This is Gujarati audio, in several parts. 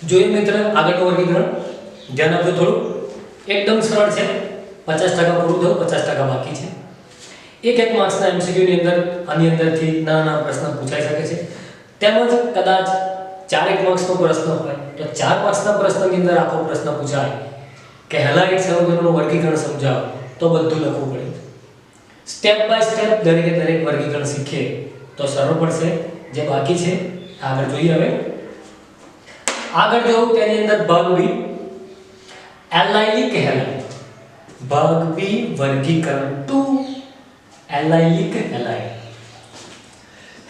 જોઈએ મિત્ર આગળનું વર્ગીકરણ ધ્યાન આપજો થોડું એકદમ સરળ છે 50% પૂરું થયું 50% બાકી છે એક માર્ક્સના MCQ ની અંદર આની અંદરથી નાના પ્રશ્ન પૂછાઈ શકે છે તેમજ કદાચ 4 માર્ક્સનો પ્રશ્ન હોય તો 4 માર્ક્સના પ્રશ્નની અંદર આખો પ્રશ્ન પૂછાય કે હેલાઇટ સંયોજનોનું વર્ગીકરણ સમજાવો તો બધું લખવું પડે સ્ટેપ બાય સ્ટેપ દરેક વર્ગીકરણ શીખીએ તો સરળ પડશે જે બાકી છે આગળ જોઈએ હવે આગળ જો તેની અંદર ભાગ બી એલાઇલિક હેલાઇડ ભાગ બી વર્ગીકરણ 2 એલાઇલિક હેલાઇડ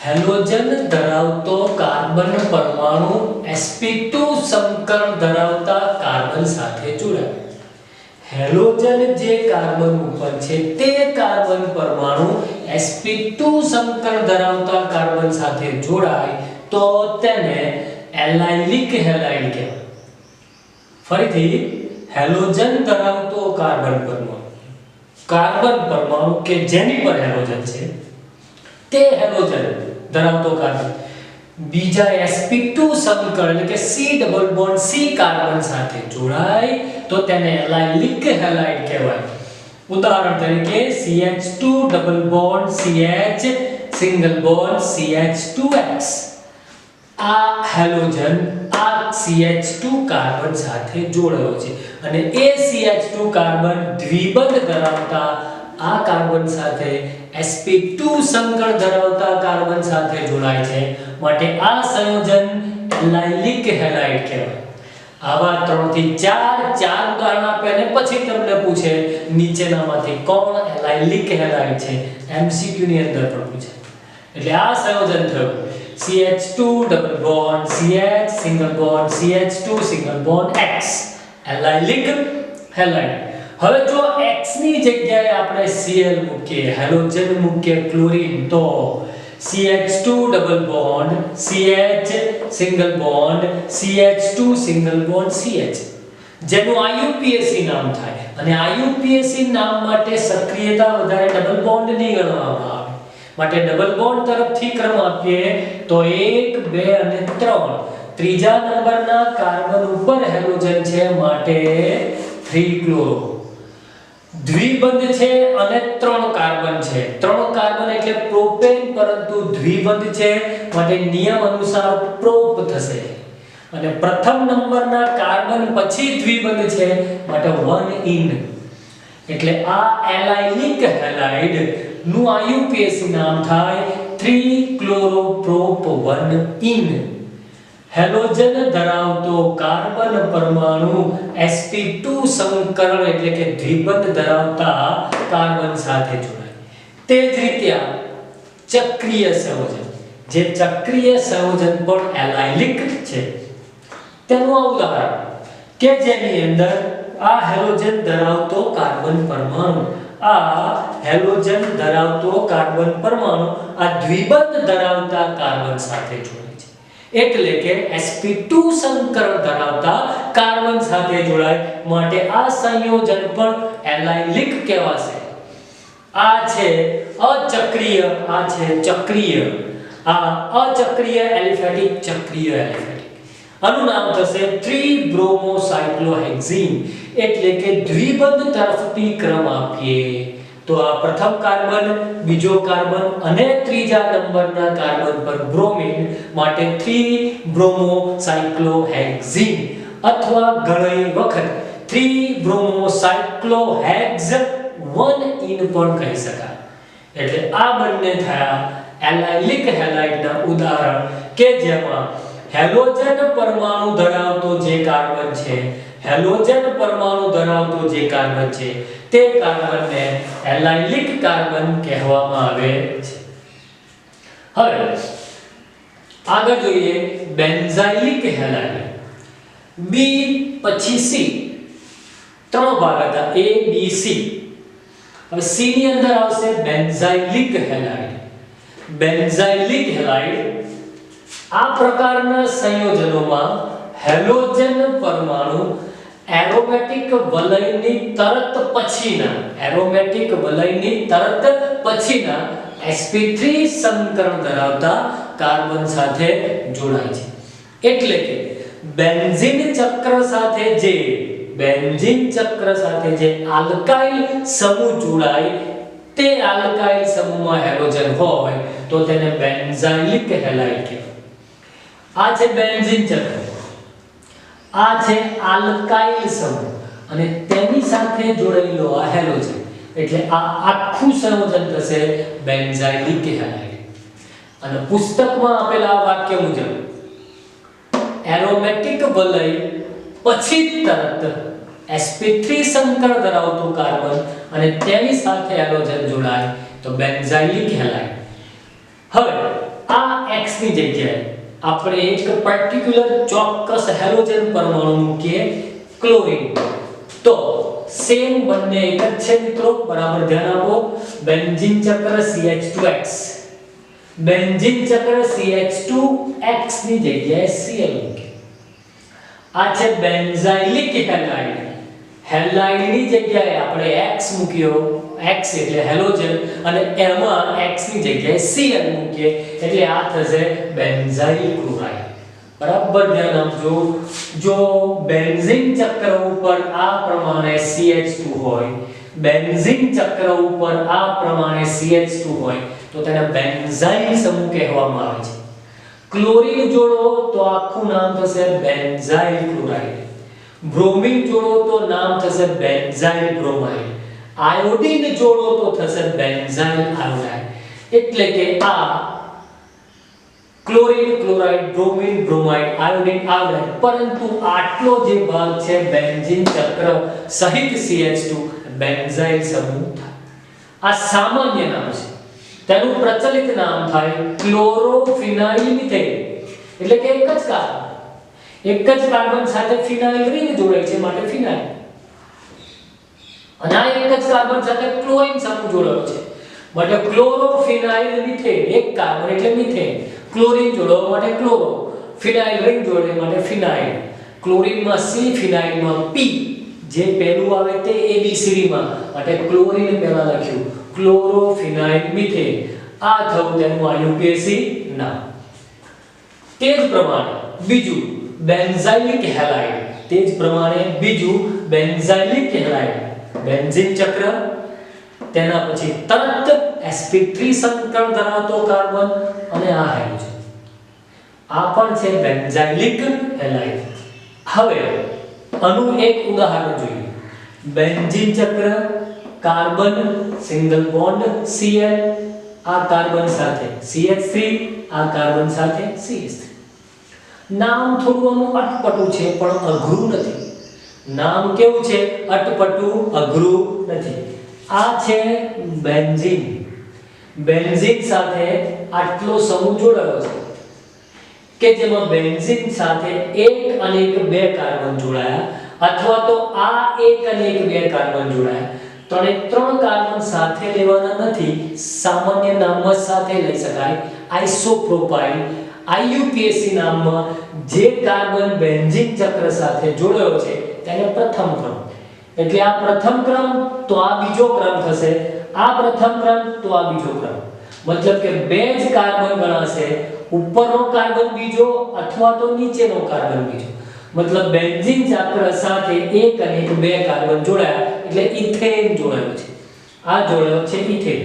હેલોજન ધરાવતો કાર્બન પરમાણુ sp2 સંકરણ ધરાવતા કાર્બન સાથે જોડાય હેલોજન જે કાર્બન ઉપર છે તે કાર્બન પરમાણુ sp2 સંકરણ ધરાવતા કાર્બન સાથે જોડાય તો તેને એલાઇલિક હેલાઇડ કહેવાય ફરીથી હેલોજન ધરાવતો કાર્બન પરમાણુ કે જેની પર હેલોજન છે તે હેલોજન ધરાવતો કાર્બન બીજા sp2 સંકરણ એટલે કે C double bond C carbon સાથે જોડાય તો તેને એલાઇલિક હેલાઇડ કહેવાય ઉદાહરણ તરીકે CH2 double bond CH single bond CH2X આ હેલોજન આ CH2 કાર્બન સાથે જોડાયો છે અને એ CH2 કાર્બન દ્વિબંધ ધરાવતા આ કાર્બન સાથે sp2 સંકળ ધરાવતા કાર્બન સાથે જોડાય છે માટે આ સંયોજન એલાઇલિક હેલાઇડ કહેવાય આવા 3 થી 4 ઉદાહરણ આપે અને પછી તમને પૂછે નીચેનામાંથી કોણ એલાઇલિક હેલાઇડ છે MCQ ની અંદર પણ પૂછે એટલે આ સંયોજન થયું CH2 double bond CH single bond CH2 single bond X allylic halide હવે જો X ની જગ્યાએ આપણે Cl મૂકીએ હેલોજન મૂકીએ ક્લોરીન તો CH2 double bond CH single bond CH2 single bond CH જેનું IUPAC નામ થાય અને IUPAC નામ માટે સક્રિયતા વધારે ડબલ બોન્ડ ની ગણવામાં આવે માટે ડબલ બોન્ડ તરફથી ક્રમ આપીએ તો 1 2 અને 3 ત્રીજા નંબરના કાર્બન ઉપર હેલોજન છે માટે 3 ક્લોરો દ્વિબંધ છે અને 3 કાર્બન છે 3 કાર્બન એટલે પ્રોપેન પરંતુ દ્વિબંધ છે માટે નિયમ અનુસાર પ્રોપ થશે અને પ્રથમ નંબરના કાર્બન પછી દ્વિબંધ છે માટે 1 ઇન એટલે આ એલાઇલિક હેલાઇડ નું IUPAC નામ થાય 3 ક્લોરોપ્રોપ 1 ઇન હેલોજન ધરાવતો કાર્બન પરમાણુ sp2 સંકરણ એટલે કે દ્વિબંધ ધરાવતા કાર્બન સાથે જોડાય તે જ રીતે ચક્રીય સંયોજન જે ચક્રીય સંયોજન પણ એલાઇલિક છે તેનું ઉદાહરણ કે જેની અંદર આ હેલોજન ધરાવતો કાર્બન પરમાણુ આ દ્વિબંધ ધરાવતા કાર્બન સાથે જોડાય છે એટલે કે sp2 સંકરણ ધરાવતા કાર્બન સાથે જોડાય માટે આ સંયોજન પણ એલાઇલિક કહેવાશે આ છે અચક્રીય આ છે ચક્રીય આ અચક્રીય એલિફેટિક ચક્રીય એલિફેટિક આનું નામ થશે 3-bromocyclohexene એટલે કે દ્વિબંધ તરફથી ક્રમ આપીએ તો આ પ્રથમ કાર્બન બીજો કાર્બન અને ત્રીજા નંબરના કાર્બન પર બ્રોમિન માટે 3-bromocyclohexene અથવા ઘણી વખત 3-bromocyclohex 1 ઇન પણ કહી શકાય એટલે આ બંને થયા એલાઇલિક હેલાઇડના ઉદાહરણ કે જેમાં હેલોજન પરમાણુ ધરાવતો જે કાર્બન છે તે કાર્બનને એલાઇલિક કાર્બન કહેવામાં આવે છે હવે આગળ જોઈએ બેન્ઝાઇલિક હેલાઇડ B પછી C 3 ભાગ હતા A B C હવે C ની અંદર આવશે બેન્ઝાઇલિક હેલાઇડ આ પ્રકારના સંયોજનોમાં હેલોજન પરમાણુ એરોમેટિક વલયની તરત પછીના sp3 સંકરણ ધરાવતા કાર્બન સાથે જોડાય છે એટલે કે બેન્ઝીન ચક્ર સાથે જે આલ્કાઇલ સમૂહ જોડાય તે આલ્કાઇલ સમૂહમાં હેલોજન હોય તો તેને બેન્ઝાઇલિક હેલાઇડ કહેવાય। આ છે બેન્ઝીન ચક્ર, આ છે આલ્કાઇલ સમૂહ અને તેની સાથે જોડાયેલો આ હેલોજન, એટલે આ આખું સંયોજન થશે બેન્ઝાઇલિક હેલાઇડ। અને પુસ્તકમાં આપેલા વાક્ય મુજબ એરોમેટિક વલય પછી તરત sp3 સંકળ ધરાવતું કાર્બન અને તેની સાથે હેલોજન જોડાય તો બેન્ઝાઇલિક હેલાઇડ। હવે આ X ની જગ્યાએ આપણે એક પર્ટિક્યુલર ચોક્કસ હેલોજન પરમાણુ મૂકીએ ક્લોરીન, તો સેમ બંને એક જ છે મિત્રો, બરાબર ધ્યાન આપો। બેન્ઝીન ચક્ર CH2X, બેન્ઝીન ચક્ર CH2X ની જગ્યાએ Cl મૂકીએ। આ છે બેન્ઝાઇલિક હેલાઇડ, હેલાઇડ ની જગ્યાએ આપણે X મૂક્યો, X એટલે હેલોજન, અને એમાં X ની જગ્યાએ Cl મૂકીએ એટલે આ થશે બેન્ઝાઇલ ક્લોરાઇડ। બરાબર ધ્યાન આપજો, જો બેન્ઝીન ચક્ર ઉપર આ પ્રમાણે CH2 હોય, બેન્ઝીન ચક્ર ઉપર આ પ્રમાણે CH2 હોય તો તેને બેન્ઝાઇલ સમૂહ કહેવામાં આવે છે। ક્લોરીન જોડો તો આખું નામ થશે બેન્ઝાઇલ ક્લોરાઇડ, બ્રોમિન જોડો તો નામ થશે બેન્ઝાઇલ બ્રોમાઇડ, આયોડીન જોડો તો થશે બેન્ઝાઇલ આયોડાઇડ। એટલે કે આ chlorine, chloride, bromine, bromide, iodine, iodide, પરંતુ આટલો જે ભાગ છે બેન્ઝીન ચક્ર સહિત CH2 બેન્ઝાઇલ સમૂહ થાય। આ સામાન્ય નામ છે, તેનું પ્રચલિત નામ થાય ક્લોરોફિનાઇલ મિથેન, એટલે કે એક જ કાર્બન સાથે ફિનાઇલ રિંગ જોડાય છે માટે ફિનાઇલ, અને આ એક જ કાર્બન સાથે ક્લોરીન સમૂહ જોડાયો છે માટે ક્લોરોફિનાઇલ મિથેન, એક કાર્બન એટલે મિથેન, ક્લોરીન જોડવા માટે ક્લોરો, ફિનાઇલ રિંગ જોડે માટે ફિનાઇલ, ક્લોરીનમાં C, ફિનાઇલમાં P, જે પહેલું આવે તે ABCD માં માટે ક્લોરીન પહેલા લખ્યું ક્લોરોફિનાઇલ મિથેન, આ થયું તેનું IUPAC નામ। તે જ પ્રમાણે બીજું બેન્ઝાઇલિક હેલાઇડ, તે જ પ્રમાણે બીજું બેન્ઝાઇલિક હેલાઇડ, બેન્ઝીન ચક્ર, તેના પછી તરત sp3 સંકળ ધરાવતો કાર્બન અને આ હાઇડ્રોજન, આ પણ છે બેન્ઝાઇલિક હેલાઇડ। હવે આનું એક ઉદાહરણ જોઈએ। બેન્ઝીન ચક્ર, કાર્બન સિંગલ બોન્ડ Cl, આ કાર્બન સાથે CH3, આ કાર્બન સાથે CH3। નામ થોડું અટપટું છે પણ અઘરું નથી, નામ કેવું છે? અટપટું, અઘરું નથી। આ છે બેન્ઝીન, બેન્ઝીન સાથે આટલો સમૂહ જોડાયો છે કે જેમાં બેન્ઝીન સાથે એક અને એક બે કાર્બન જોડાયા, અથવા તો આ એક અને એક બે કાર્બન જોડાયા, ત્રણ કાર્બન સાથે લેવાના નથી, સામાન્ય નામમાં સાથે લઈ શકાય, આઇસોપ્રોપાઇલ। IUPAC નામમાં જે કાર્બન બેન્ઝીન ચક્ર સાથે જોડાયો છે તેને પ્રથમ ક્રમ, એટલે આ પ્રથમ ક્રમ તો આ બીજો ક્રમ થશે, આ પ્રથમ ક્રમ તો આ બીજો ક્રમ, મતલબ કે બે જ કાર્બન ગણાશે, ઉપરનો કાર્બન બીજો અથવા તો નીચેનો કાર્બન બીજો, મતલબ બેન્ઝીન ચક્ર સાથે એક અને એક બે કાર્બન જોડાયા એટલે ઇથેન જોડાયો છે, આ જોડાયો છે ઇથેન।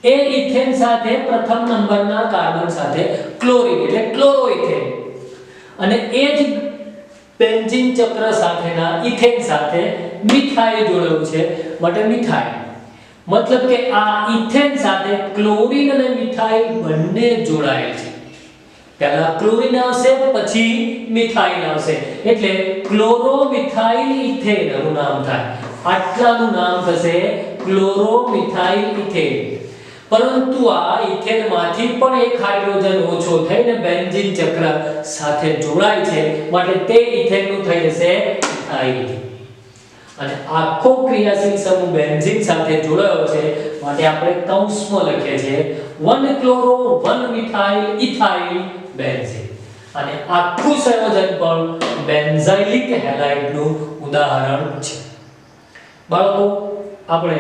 એ ઇથેન સાથે પ્રથમ નંબરના કાર્બન સાથે ક્લોરીન એટલે ક્લોરોઇથેન, અને એ જ બેન્ઝીન ચક્ર સાથેના ઇથેન સાથે મિથાઇલ જોડાયું છે માટે મિથાઇલ, મતલબ કે આ ઇથેન સાથે ક્લોરીન અને મિથાઇલ બંને જોડાયેલ છે। પહેલા ક્લોરીન આવશે પછી મિથાઇલ આવશે એટલે ક્લોરોમિથાઇલ ઇથેન નું નામ થાય, આટલાનું નામ થશે ક્લોરોમિથાઇલ ઇથેન। પરંતુ આ ઇથેનમાંથી પણ એક હાઇડ્રોજન ઓછો થઈને બેન્ઝીન ચક્ર સાથે જોડાય છે માટે તે ઇથેનનું થઈ જશે ઇથાઇલ, અને આખો ક્રિયાશીલ સમૂહ બેન્ઝીન સાથે જોડાયો છે માટે આપણે કૌંસમાં લખીએ છીએ 1 ક્લોરો 1 મિથાઇલ ઇથાઇલ બેન્ઝીન, અને આખું સંયોજન પણ બેન્ઝાઇલિક હેલાઇડનું ઉદાહરણ છે। બાળકો આપણે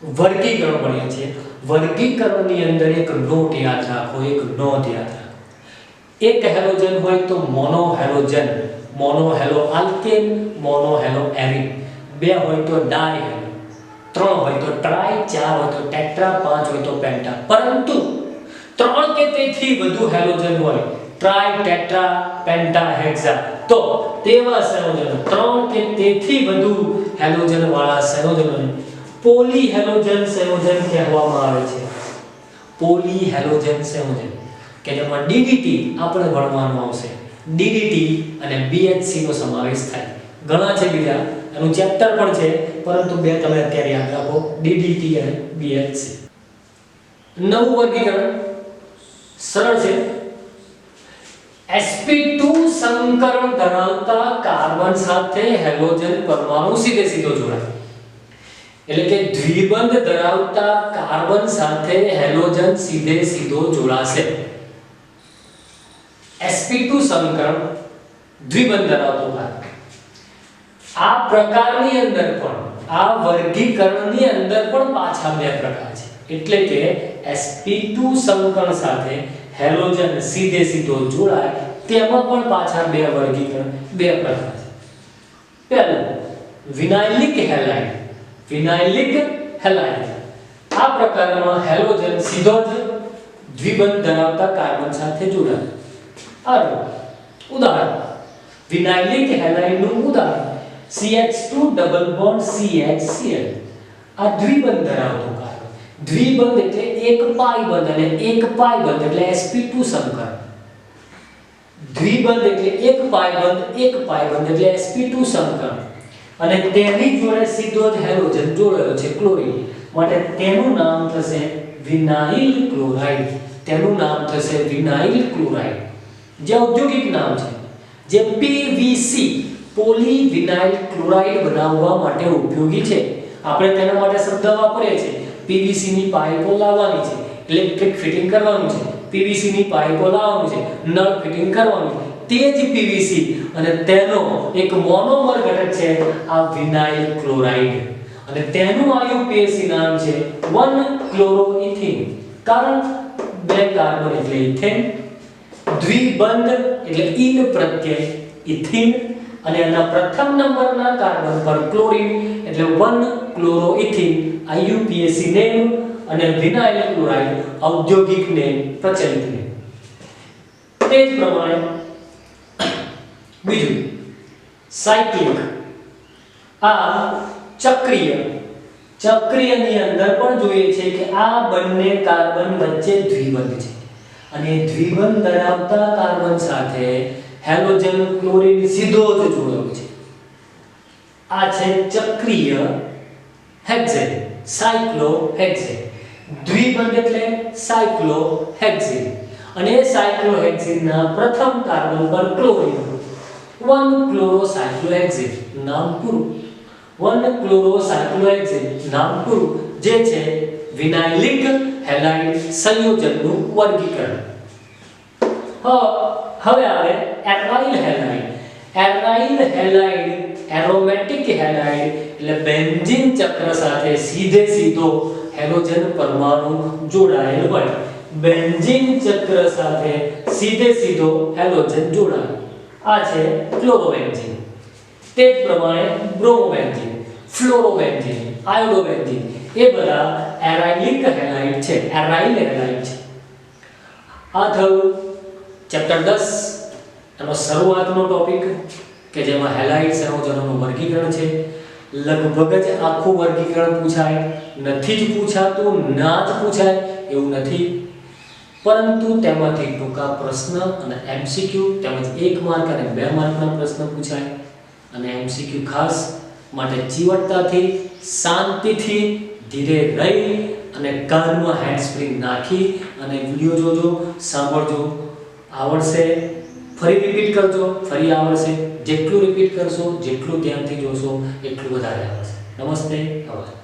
વર્ગીકરણ ભણીએ છીએ, વર્ગીકરણની અંદર એક નોટ યાદ રાખો, એક નોંધ યાદ રાખો। એક હેલોજન હોય તો mono halogen, mono halo alkane, mono halo arene, બે હોય તો ડાય હેલો, ત્રણ હોય તો ટ્રાય, ચાર હોય તો ટેટ્રા, પાંચ હોય તો પેન્ટા. પરંતુ ત્રણ કે તેથી વધુ હેલોજન હોય, ટ્રાય, ટેટ્રા, પેન્ટા, હેક્સા, તો તેવા સંયોજનો, ત્રણ કે તેથી વધુ હેલોજન વાળા સંયોજનોને પોલી હેલોજન સંયોજન કહેવામાં આવે છે. પોલી હેલોજન સંયોજન કે જેમાં DDT આપણે ભણવાનું આવશે. DDT અને BHC નો સમાવેશ થાય. ઘણા છે બીજા, એનું ચેપ્ટર પણ છે, પરંતુ બે તમે અત્યારે યાદ રાખો, DDT અને BHC. નવું વર્ગીકરણ સરળ છે. sp2 સંકરણ ધરાવતા કાર્બન સાથે હેલોજન પરમાણુ સીધો જોડાય. એટલે કે દ્વિબંધ ધરાવતા કાર્બન સાથે હેલોજન સીધો જોડાશે. sp2 સંકરણ દ્વિબંધ ધરાવતો કાર્બન. આ પ્રકારની અંદર પણ, આ વર્ગીકરણની અંદર પણ પાછા બે પ્રકાર છે. એટલે કે sp2 સંકરણ સાથે હેલોજન સીધો જોડાય, તેમાં પણ પાછા બે વર્ગીકરણ, બે પ્રકાર છે. પહેલું વિનાઇલિક હેલાઇડ. વિનાઇલિક હેલાઇડ આ પ્રકારમાં હેલોજન સીધો જ દ્વિબંધ ધરાવતા કાર્બન સાથે જોડાય. ઉદાહરણ વિનાઇલિક હેલાઇડનું ઉદાહરણ CH2 ડબલ બોન્ડ CHCl. આ દ્વિબંધ ધરાવતો કાર્બન. દ્વિબંધ એટલે એક પાઈ બંધ અને એક પાઈ બંધ એટલે sp2 સંકરણ. દ્વિબંધ એટલે એક પાઈ બંધ એટલે sp2 સંકરણ. અને તેની જોડે સીધો જ હેલોજન જોડાયો છે, ક્લોરીન, માટે તેનું નામ થશે વિનાઇલ ક્લોરાઇડ. તેનું નામ થશે વિનાઇલ ક્લોરાઇડ. જે ઔદ્યોગિક નામ છે, જે PVC પોલી વિનાઇલ ક્લોરાઇડ બનાવવા માટે ઉપયોગી છે. આપણે તેના માટે શબ્દ વાપરીએ છીએ. PVC ની પાઇપો લાવવાની છે, ઇલેક્ટ્રિક ફિટિંગ કરવાનું છે, PVC ની પાઇપો લાવવાનું છે, નળ ફિટિંગ કરવાનું છે, તે જ PVC અને તેનો એક મોનોમર ઘટક છે આ વિનાઇલ ક્લોરાઇડ. અને તેનું IUPAC નામ છે 1-ક્લોરોઇથીન. કારણ બે કાર્બન એટલે ઇથેન, દ્વિબંધ એટલે ઈન પ્રત્યય ઇથીન, અને એના પ્રથમ નંબરના કાર્બન પર ક્લોરીન એટલે 1-ક્લોરોઇથીન IUPAC નેમ, અને વિનાઇલ ક્લોરાઇડ ઔદ્યોગિક નેમ, પ્રચલિત નેમ. તે જ પ્રમાણે બીજું સાયક્લિક. આ ચક્રીયની અંદર પણ જોઈએ છે કે આ બંને કાર્બન વચ્ચે દ્વિબંધ છે, અને દ્વિબંધ ધરાવતા કાર્બન સાથે હેલોજન ક્લોરીન સીધો જ જોડાયો છે. આ છે ચક્રીય હેક્સેન, સાયક્લોહેક્સેન. દ્વિબંધ એટલે સાયક્લોહેક્સેન, અને સાયક્લોહેક્સેનના પ્રથમ કાર્બન પર ક્લોરીન 1-ક્લોરોસાયક્લોહેક્સેન, નામ પૂરું. 1-ક્લોરોસાયક્લોહેક્સેન નામ પૂરું, જે છે વિનાઇલિક હેલાઇડ સંયોજનનું વર્ગીકરણ. હવે આવે aryl halide. Aryl halide aromatic halide એટલે બેન્ઝીન ચક્ર સાથે સીધો હેલોજન પરમાણુ જોડાયેલ હોય. બેન્ઝીન ચક્ર સાથે સીધો હેલોજન જોડાય. આ છે ક્લોરોબેન્ઝીન. તે જ પ્રમાણે બ્રોમોબેન્ઝીન, ફ્લોરોબેન્ઝીન, આયોડોબેન્ઝીન એ બધા એરાઇલિક હેલાઇડ છે, એરાઇલ હેલાઇડ છે. આ થયું ચેપ્ટર 10 એનો શરૂઆતનો ટોપિક, કે જેમાં હેલાઇડ સંયોજનોનું વર્ગીકરણ છે. લગભગ જ આખું વર્ગીકરણ પૂછાય, નથી જ પૂછાતું, ના જ પૂછાય એવું નથી, પરંતુ તેમાંથી ટૂંકા પ્રશ્ન અને MCQ તેમજ 1 માર્ક અને 2 માર્કના પ્રશ્ન પૂછાય. અને MCQ ખાસ માટે ચીવટતાથી, શાંતિથી, ધીરે રહી અને કાનમાં હેન્ડ્સ ફ્રી નાખી અને વિડિયો જોજો, સાંભળજો. આવડશે ફરી રિપીટ કરજો, ફરી આવડશે. જેટલું રિપીટ કરશો, જેટલું ધ્યાનથી જોશો, એટલું વધારે આવડશે. નમસ્તે, આભાર.